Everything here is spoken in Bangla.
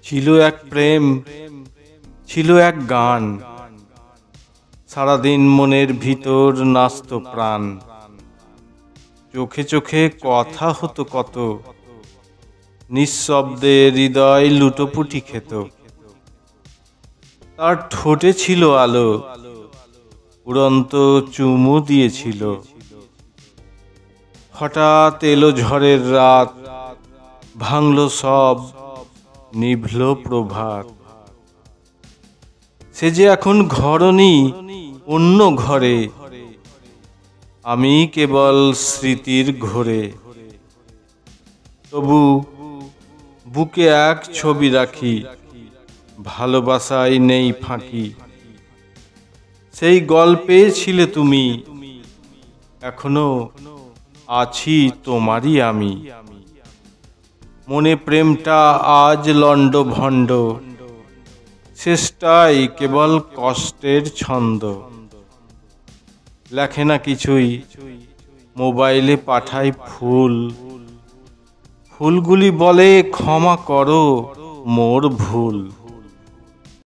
ছিল এক প্রেম, ছিল এক গান, সারাদিন মনের ভিতর নাচত প্রাণ। চোখে চোখে কথা হতো কত, নিঃশব্দে হৃদয় লুটোপুটি খেত। তার ঠোঁটে ছিল আলো, উড়ন্ত চুমু দিয়েছিল। হঠাৎ এলো ঝড়ের রাত, ভাঙল সব, নিভল প্রভাত। সে যে এখন ঘরনি, অন্য ঘরে, আমি কেবল স্মৃতির ঘোরে। তবু বুকে এক ছবি রাখি, ভালোবাসায় নেই ফাঁকি। সেই গল্পে ছিলে তুমি, এখনো আছি তোমারই আমি। মনে প্রেমটা আজ লণ্ডভণ্ড, শেষটাই কেবল কষ্টের ছন্দ। লেখে না কিছুই, মোবাইলে পাঠায় ফুল, ফুলগুলি বলে ক্ষমা করো মোর ভুল।